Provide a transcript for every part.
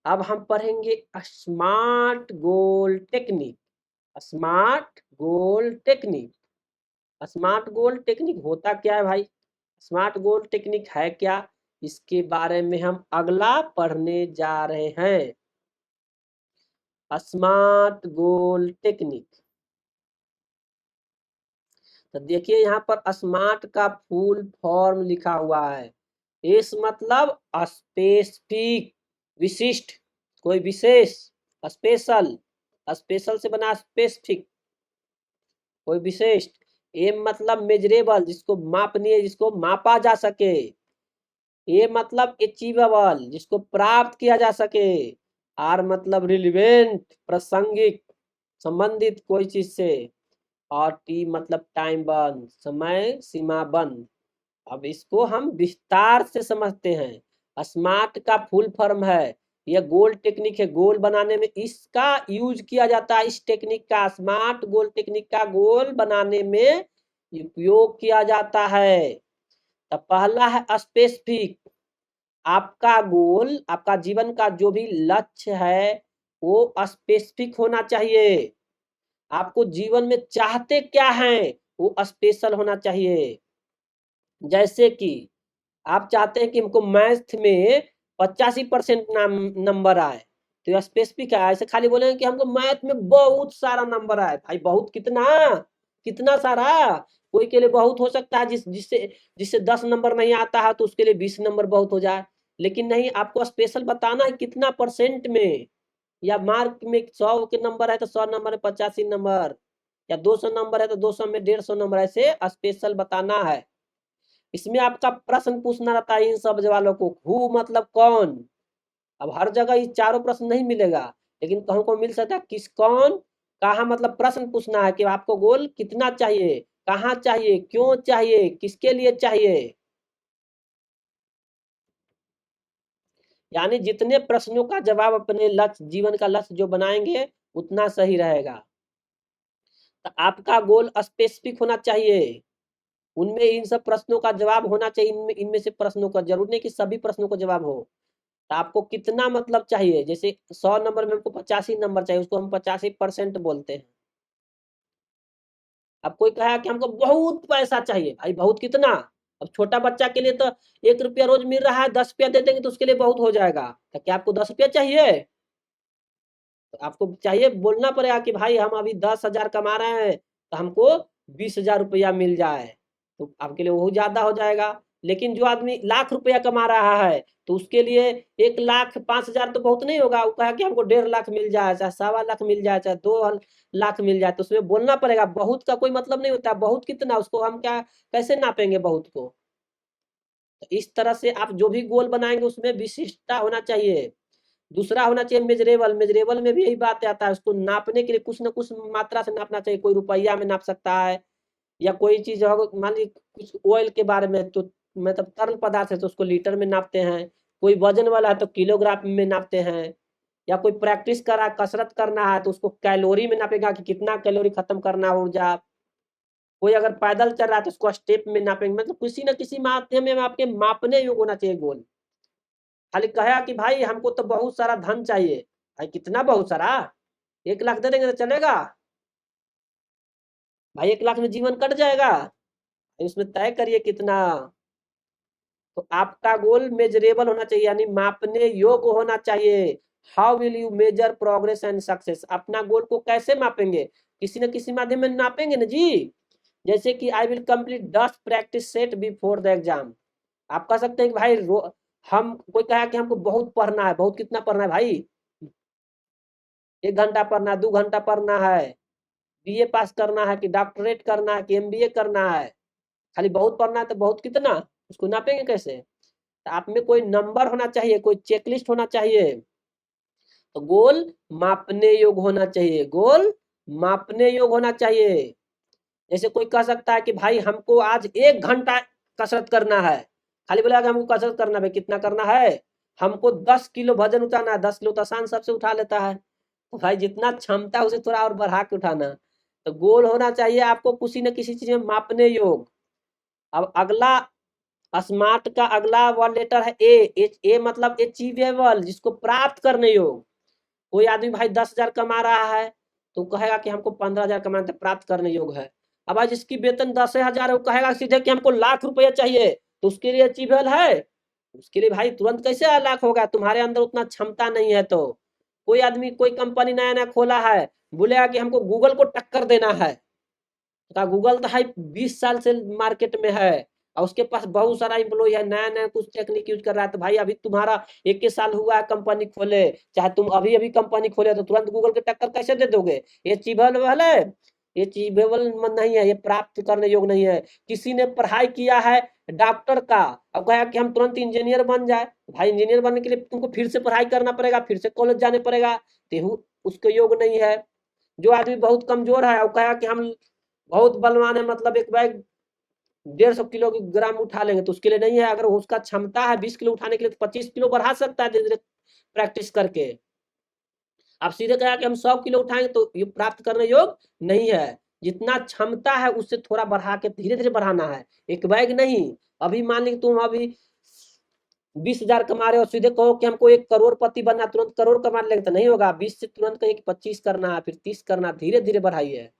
अब हम पढ़ेंगे स्मार्ट गोल टेक्निक। स्मार्ट गोल टेक्निक। स्मार्ट गोल टेक्निक होता क्या है भाई? स्मार्ट गोल टेक्निक है क्या, इसके बारे में हम अगला पढ़ने जा रहे हैं। स्मार्ट गोल टेक्निक। तो देखिए यहाँ पर स्मार्ट का फुल फॉर्म लिखा हुआ है। इस मतलब स्पेसिफिक, विशिष्ट, कोई विशेष, स्पेशल, स्पेशल से बना स्पेसिफिक, कोई विशेष। ए मतलब मेजरेबल, जिसको मापनीय, जिसको मापा जा सके। ए मतलब अचीवेबल, जिसको प्राप्त किया जा सके। आर मतलब रिलेवेंट, प्रासंगिक, संबंधित कोई चीज से। और टी मतलब टाइम बंद, समय सीमा बंद। अब इसको हम विस्तार से समझते हैं। स्मार्ट का फुल फॉर्म है, यह गोल टेक्निक है। गोल बनाने में इसका यूज किया जाता है। इस टेक्निक का, स्मार्ट गोल टेक्निक का गोल बनाने में उपयोग किया जाता है। तो पहला है स्पेसिफिक। आपका गोल, आपका जीवन का जो भी लक्ष्य है वो स्पेसिफिक होना चाहिए। आपको जीवन में चाहते क्या हैं वो स्पेशल होना चाहिए। जैसे कि आप चाहते हैं कि हमको मैथ में 85% नंबर आए, तो यह स्पेसिफिक है। ऐसे खाली बोलेंगे कि हमको मैथ में बहुत सारा नंबर आए, भाई बहुत कितना, कितना सारा? कोई के लिए बहुत हो सकता है, जिससे जिससे 10 नंबर नहीं आता है तो उसके लिए 20 नंबर बहुत हो जाए। लेकिन नहीं, आपको स्पेशल बताना है कितना परसेंट में। या मार्क में 100 के नंबर है तो 100 नंबर में 85 नंबर, या 200 नंबर है तो 200 में 150 नंबर, ऐसे स्पेशल बताना है। इसमें आपका प्रश्न पूछना रहता है इन सब वालों को। हु मतलब कौन। अब हर जगह ये चारों प्रश्न नहीं मिलेगा, लेकिन कहूं को मिल सकता है। किस, कौन, कहा, मतलब प्रश्न पूछना है कि आपको गोल कितना चाहिए, कहाँ चाहिए, क्यों चाहिए, किसके लिए चाहिए। यानी जितने प्रश्नों का जवाब अपने लक्ष्य, जीवन का लक्ष्य जो बनाएंगे उतना सही रहेगा। तो आपका गोल स्पेसिफिक होना चाहिए। उनमें इन सब प्रश्नों का जवाब होना चाहिए। इनमें से प्रश्नों का, जरूर नहीं कि सभी प्रश्नों का जवाब हो। तो आपको कितना मतलब चाहिए, जैसे 100 नंबर में हमको 85 नंबर चाहिए, उसको हम 85% बोलते हैं। अब कोई कहा कि हमको बहुत पैसा चाहिए, भाई बहुत कितना? अब छोटा बच्चा के लिए तो 1 रुपया रोज मिल रहा है, 10 रुपया दे देंगे तो उसके लिए बहुत हो जाएगा। तो क्या आपको 10 रुपया चाहिए? तो आपको चाहिए, बोलना पड़ेगा कि भाई हम अभी 10,000 कमा रहे हैं, तो हमको 20,000 रुपया मिल जाए, तो आपके लिए वो ज्यादा हो जाएगा। लेकिन जो आदमी लाख रुपया कमा रहा है, तो उसके लिए 1,05,000 तो बहुत नहीं होगा। वो कहा कि हमको 1.5 लाख मिल जाए, चाहे 1.25 लाख मिल जाए, चाहे 2 लाख मिल जाए, तो उसमें बोलना पड़ेगा। बहुत का कोई मतलब नहीं होता। बहुत कितना, उसको हम क्या, कैसे नापेंगे बहुत को? तो इस तरह से आप जो भी गोल बनाएंगे उसमें विशिष्टता होना चाहिए। दूसरा होना चाहिए मेजरेबल। मेजरेबल में भी यही बात आता है, उसको नापने के लिए कुछ ना कुछ मात्रा से नापना चाहिए। कोई रुपया में नाप सकता है, या कोई चीज मान ली कुछ ऑयल के बारे में, तो मतलब तरल पदार्थ है तो उसको लीटर में नापते हैं। कोई वजन वाला है तो किलोग्राम में नापते हैं। या कोई प्रैक्टिस कर रहा है, कसरत करना है, तो उसको कैलोरी में नापेगा कि कितना कैलोरी खत्म करना है ऊर्जा। कोई अगर पैदल चल रहा है तो उसको स्टेप में नापेंगे। मतलब किसी न किसी माध्यम में आपके मापने योग्य होना चाहिए गोल। खाली कहा कि भाई हमको तो बहुत सारा धन चाहिए, भाई कितना बहुत सारा? 1 लाख दे देंगे तो चलेगा? भाई 1 लाख में जीवन कट जाएगा? उसमें तय करिए कितना। तो आपका गोल मेजरेबल होना चाहिए, यानी मापने योग्य होना चाहिए। How will you measure progress and success? अपना गोल को कैसे मापेंगे? किसी न किसी माध्यम में नापेंगे ना जी। जैसे कि I will complete 10 practice set before the exam. आप कह सकते हैं कि भाई हम, कोई कहा कि हमको बहुत पढ़ना है, बहुत कितना पढ़ना है भाई? 1 घंटा पढ़ना है, 2 घंटा पढ़ना है? बीए पास करना है कि डॉक्टरेट करना है कि एमबीए करना है? खाली बहुत पढ़ना है तो बहुत कितना, उसको नापेंगे कैसे? तो आप में कोई नंबर होना चाहिए, कोई चेकलिस्ट होना चाहिए। तो गोल मापने योग्य होना चाहिए। गोल मापने योग्य होना चाहिए। जैसे कोई कह सकता है कि भाई हमको आज 1 घंटा कसरत करना है। खाली बोला कि हमको कसरत करना है, कितना करना है? हमको 10 किलो वजन उठाना है। 10 किलो तो आसान सबसे उठा लेता है। तो भाई जितना क्षमता है उसे थोड़ा और बढ़ा के उठाना। तो गोल होना चाहिए आपको किसी न किसी चीज में मापने योग्य। अब अगला स्मार्ट का अगला वर्ड लेटर है ए मतलब अचीवेबल, जिसको प्राप्त करने योग्य। कोई आदमी भाई 10,000 कमा रहा है तो कहेगा कि हमको 15,000 कमाना है, प्राप्त करने योग्य है। अब आज जिसकी वेतन 10,000 है वो कहेगा सीधे कि हमको लाख रुपया चाहिए, तो उसके लिए अचीवेबल है? उसके लिए भाई तुरंत कैसे लाख होगा, तुम्हारे अंदर उतना क्षमता नहीं है। तो कोई आदमी कोई कंपनी नया नया खोला है, बोलेगा कि हमको गूगल को टक्कर देना है, तो गूगल तो है 20 साल से मार्केट में है और उसके पास बहुत सारा एम्प्लॉय है, नया नया कुछ टेक्निक यूज कर रहा है। तो भाई अभी तुम्हारा 21 साल हुआ है कंपनी खोले, चाहे तुम अभी अभी कंपनी खोले, तो तुरंत गूगल के टक्कर कैसे दे दोगे? ये अचीवेबल है? ये अचीवेबल नहीं है, ये प्राप्त करने योग्य नहीं है। किसी ने पढ़ाई किया है डॉक्टर का, अब कहा कि हम तुरंत इंजीनियर बन जाए, भाई इंजीनियर बनने के लिए तुमको फिर से पढ़ाई करना पड़ेगा, फिर से कॉलेज जाने पड़ेगा, तो उसके योग्य नहीं है। जो आदमी बहुत कमजोर है, कहा कि हम बहुत बलवान है, मतलब एक बैग 150 किलोग्राम उठा लेंगे, तो उसके लिए नहीं है। अगर उसका क्षमता है 20 किलो उठाने के लिए, तो 25 किलो बढ़ा सकता है धीरे धीरे प्रैक्टिस करके। आप सीधे कहा कि हम 100 किलो उठाएंगे, तो ये प्राप्त करने योग्य नहीं है। जितना क्षमता है उससे थोड़ा बढ़ा के धीरे धीरे बढ़ाना है, एक बैग नहीं। अभी मान ली तुम अभी 20,000 कमा रहे हो, सीधे कहो कि हमको 1 करोड़पति बनना, तुरंत करोड़ कमा लेंगे तो नहीं होगा। 20 से तुरंत कहिए कि 25 करना है, फिर 30 करना, धीरे धीरे बढ़ाइए,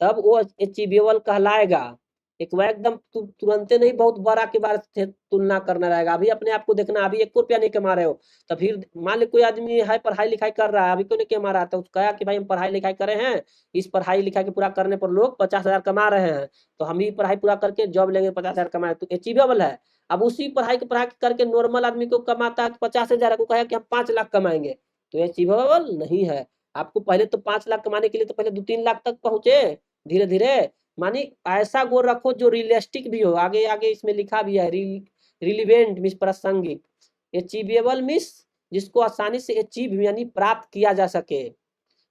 तब वो अचीवेबल कहलाएगा। एक बार एकदम तुरंते नहीं बहुत बड़ा के बारे से तुलना करना रहेगा। अभी अपने आप को देखना, अभी 1 रुपया नहीं कमा रहे हो, तो फिर मान ली कोई आदमी है पढ़ाई लिखाई कर रहा है, अभी क्यों नहीं कमा रहा था, उसको कहा कि भाई हम पढ़ाई लिखाई करे हैं, इस पढ़ाई लिखाई के पूरा करने पर लोग 50,000 कमा रहे हैं, तो हम ही पढ़ाई पूरा करके जॉब लेंगे 50,000 कमाए, तो अचीवेबल है। अब उसी पढ़ाई करके नॉर्मल आदमी को कमाता है 50,000 को कहा कि हम 5 लाख कमाएंगे, तो अचीवेबल नहीं है। आपको पहले तो 5 लाख कमाने के लिए तो पहले 2-3 लाख तक पहुंचे धीरे धीरे। मानी ऐसा गोल रखो जो रियलिस्टिक भी हो, आगे आगे इसमें लिखा भी है रिलीवेंट मीन्स प्रासंगिक, अचीवेबल मीन्स जिसको आसानी से अचीव यानी प्राप्त किया जा सके।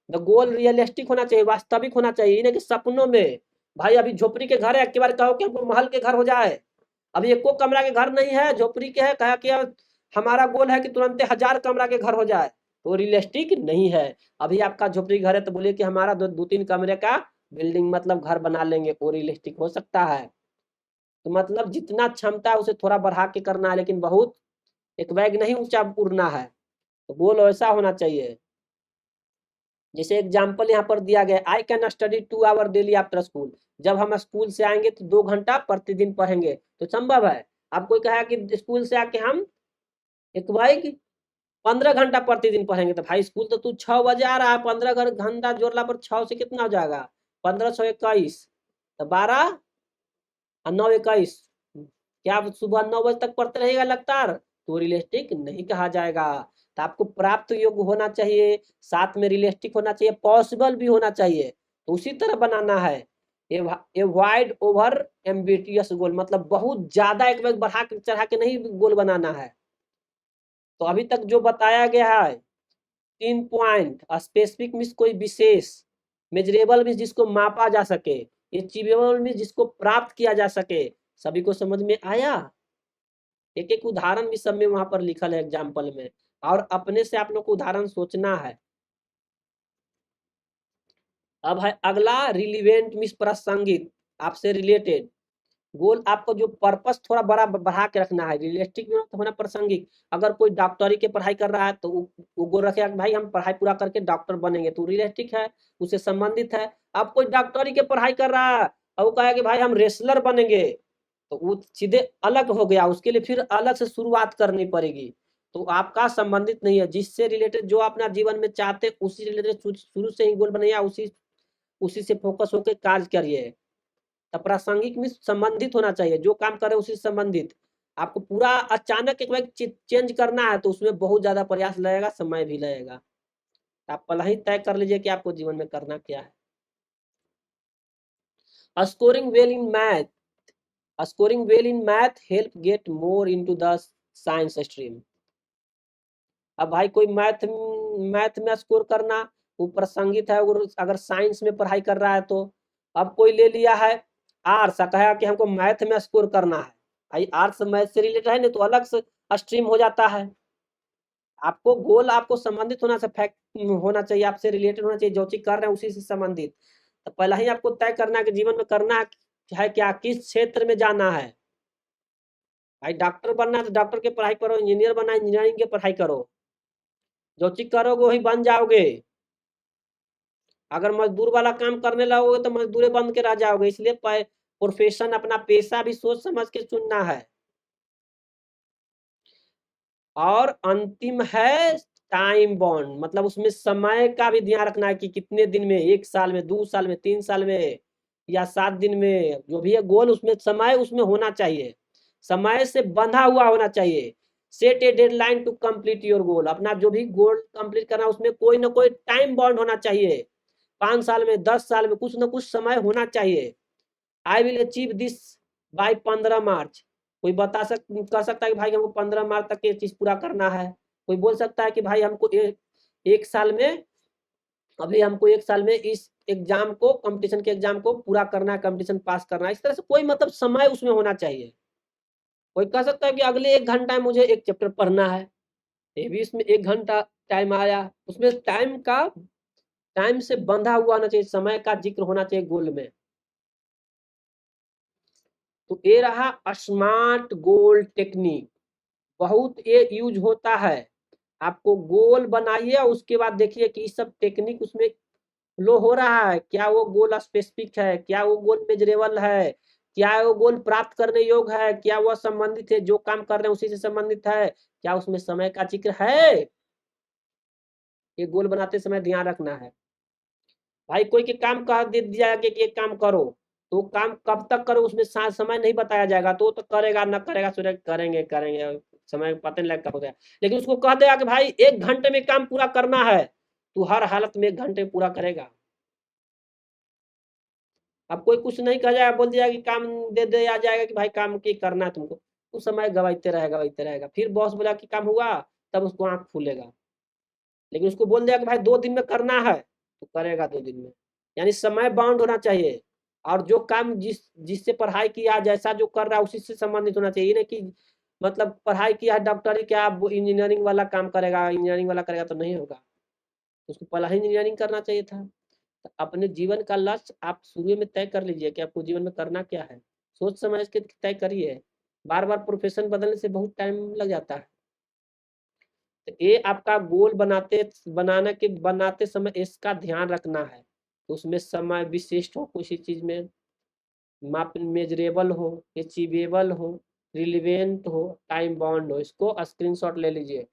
द गोल रियलिस्टिक होना चाहिए, वास्तविक होना चाहिए, नहीं कि सपनों में। भाई अभी झोपड़ी के घर है, एक बार कहो कि हमको महल के घर हो जाए, अभी 1 कमरा के घर नहीं है, झोपड़ी के है, कहा कि हमारा गोल है कि तुरंत 1000 कमरा के घर हो जाए, तो रियलिस्टिक नहीं है। अभी आपका झोपड़ी घर है तो बोलिए कि हमारा 2-3 कमरे का बिल्डिंग मतलब घर बना लेंगे, वो रियलिस्टिक हो सकता है। तो मतलब जितना क्षमता है उसे थोड़ा बढ़ा के करना है, लेकिन बहुत एक बैग नहीं ऊंचा उड़ना है, तो गोल ऐसा होना चाहिए। जैसे एग्जाम्पल यहाँ पर दिया गया, I can study 2 hour daily after school, जब हम स्कूल से आएंगे तो 2 घंटा प्रतिदिन पढ़ेंगे, तो संभव है। अब कोई कहा कि स्कूल से आके हम एक भाई 15 घंटा प्रतिदिन पढ़ेंगे, तो भाई स्कूल तो तू 6 बजे आ रहा है, 15 घंटा जोड़ला पर 6 से कितना हो जाएगा, 1521, तो 12 और 9 21, क्या आप सुबह 9 बजे तक पढ़ते रहेगा लगातार, तो रियलिस्टिक नहीं कहा जाएगा। तो आपको प्राप्त योग्य होना चाहिए, साथ में रियलिस्टिक होना चाहिए, पॉसिबल भी होना चाहिए, तो उसी तरह बनाना है। वाइड ओवर एम्बिटियस गोल, मतलब बहुत ज्यादा एक बार बढ़ा के चढ़ा के नहीं गोल बनाना है। तो अभी तक जो बताया गया है 3 पॉइंट, स्पेसिफिक मीन्स कोई विशेष, मेजरेबल मीन्स जिसको मापा जा सके, अचीवेबल मीन्स जिसको प्राप्त किया जा सके। सभी को समझ में आया? एक एक उदाहरण भी सब में वहां पर लिखल है एग्जाम्पल में, और अपने से आप लोग को उदाहरण सोचना है। अब है अगला रिलीवेंट मीन्स प्रासंगिक, आपसे रिलेटेड गोल। आपको जो पर्पस थोड़ा बड़ा बढ़ा के रखना है, रियलिस्टिक में होना प्रासंगिक। अगर कोई डॉक्टरी की पढ़ाई कर रहा है तो वो गोल रखेगा कि भाई हम पढ़ाई पूरा करके डॉक्टर बनेंगे, तो रियलिस्टिक है, उससे संबंधित है। अब कोई डॉक्टरी की पढ़ाई कर रहा है और वो कहा कि भाई हम रेसलर बनेंगे, तो वो सीधे अलग हो गया, उसके लिए फिर अलग से शुरुआत करनी पड़ेगी। तो आपका संबंधित नहीं है, जिससे रिलेटेड जो अपना जीवन में चाहते उसी रिलेटेड शुरू से ही गोल बनाइए, उसी उसी से फोकस होकर कार्य करिए। तो प्रासंगिक में संबंधित होना चाहिए, जो काम करे उसी से संबंधित। आपको पूरा अचानक एक बार चेंज करना है तो उसमें बहुत ज्यादा प्रयास लगेगा, समय भी लगेगा। आप पहले ही तय कर लीजिए कि आपको जीवन में करना क्या है। Scoring well in math, scoring well in math help get more into the science stream. अब भाई कोई मैथ में स्कोर करना वो प्रासंगिक है, अगर साइंस में पढ़ाई कर रहा है तो। अब कोई ले लिया है आर्ट्स, कहा कि हमको मैथ में स्कोर करना है, भाई आर्ट्स मैथ से रिलेटेड है नहीं तो अलग से स्ट्रीम हो जाता है। आपको गोल आपको संबंधित होना फैक्ट होना चाहिए, आपसे रिलेटेड होना चाहिए, जो चीज कर रहे हैं उसी से संबंधित। तो पहला ही आपको तय करना है कि जीवन में करना है क्या, किस क्षेत्र में जाना है। भाई डॉक्टर बनना है तो डॉक्टर की पढ़ाई करो, इंजीनियर बनना है इंजीनियरिंग की पढ़ाई करो, जो चीज करोगे वही बन जाओगे। अगर मजदूर वाला काम करने लगोगे तो मजदूरी बन के रह जाओगे। इसलिए प्रोफेशन, अपना पेशा भी सोच समझ के चुनना है। और अंतिम है टाइम बॉन्ड, मतलब उसमें समय का भी ध्यान रखना है कि कितने दिन में, 1 साल में, 2 साल में, 3 साल में या 7 दिन में, जो भी है गोल, उसमें समय उसमें होना चाहिए, समय से बंधा हुआ होना चाहिए। Set a deadline to complete your goal, अपना जो भी गोल कंप्लीट करना उसमें कोई ना कोई टाइम बॉन्ड होना चाहिए। 5 साल में, 10 साल में कुछ ना कुछ समय होना चाहिए। I will achieve this by 15 मार्च। कोई कह सकता है कि भाई हमको 15 मार्च तक ये चीज पूरा करना है। कोई बोल सकता है कि भाई हमको एक साल में, अभी हमको 1 साल में इस एग्जाम को, कंपटीशन के एग्जाम को पूरा करना है, कंपटीशन पास करना है। इस तरह से कोई मतलब समय उसमें होना चाहिए। कोई कह सकता है कि अगले 1 घंटा में मुझे एक चैप्टर पढ़ना है, ये भी इसमें 1 घंटा टाइम आया। उसमें टाइम से बंधा हुआ होना चाहिए, समय का जिक्र होना चाहिए गोल में। तो ये रहा स्मार्ट गोल टेक्निक, बहुत ये यूज होता है। आपको गोल बनाइए और उसके बाद देखिए कि सब टेक्निक उसमें फ्लो हो रहा है, क्या वो गोल स्पेसिफिक है, क्या वो गोल मेजरेबल है, क्या वो गोल प्राप्त करने योग्य है, क्या वह संबंधित है, जो काम कर रहे हैं उसी से संबंधित है, क्या उसमें समय का जिक्र है। ये गोल बनाते समय ध्यान रखना है। भाई कोई के काम कह दे दिया जाएगा कि एक काम करो, तो काम कब तक करो उसमें समय नहीं बताया जाएगा, तो करेगा ना करेगा, सोचे करेंगे करेंगे, समय पता नहीं लगता होता है। लेकिन उसको कह देगा कि भाई 1 घंटे में काम पूरा करना है, तो हर हालत में 1 घंटे पूरा करेगा। अब कोई कुछ नहीं कहा जाएगा, बोल दिया कि काम दे दे आ जाएगा कि भाई काम की करना है तुमको, उस समय गवाते रहेगा। फिर बॉस बोला कि काम हुआ, तब उसको आंख फूलेगा। लेकिन उसको बोल दिया कि भाई 2 दिन में करना है, तो करेगा 2 दिन में। यानी समय बाउंड होना चाहिए। और जो काम जिससे पढ़ाई किया, जैसा जो कर रहा है उसी से संबंधित होना चाहिए। नहीं कि मतलब पढ़ाई किया है डॉक्टरी, क्या वो इंजीनियरिंग वाला काम करेगा, इंजीनियरिंग वाला करेगा तो नहीं होगा, उसको पहला ही इंजीनियरिंग करना चाहिए था। तो अपने जीवन का लक्ष्य आप शुरू में तय कर लीजिए कि आपको जीवन में करना क्या है, सोच समझ के तय करिए। बार बार प्रोफेशन बदलने से बहुत टाइम लग जाता है। तो ये आपका गोल बनाते समय इसका ध्यान रखना है। तो उसमें समय विशिष्ट हो, किसी चीज में माप मेजरेबल हो, अचीवेबल हो, रिलीवेंट हो, टाइम बाउंड हो। इसको स्क्रीनशॉट ले लीजिए।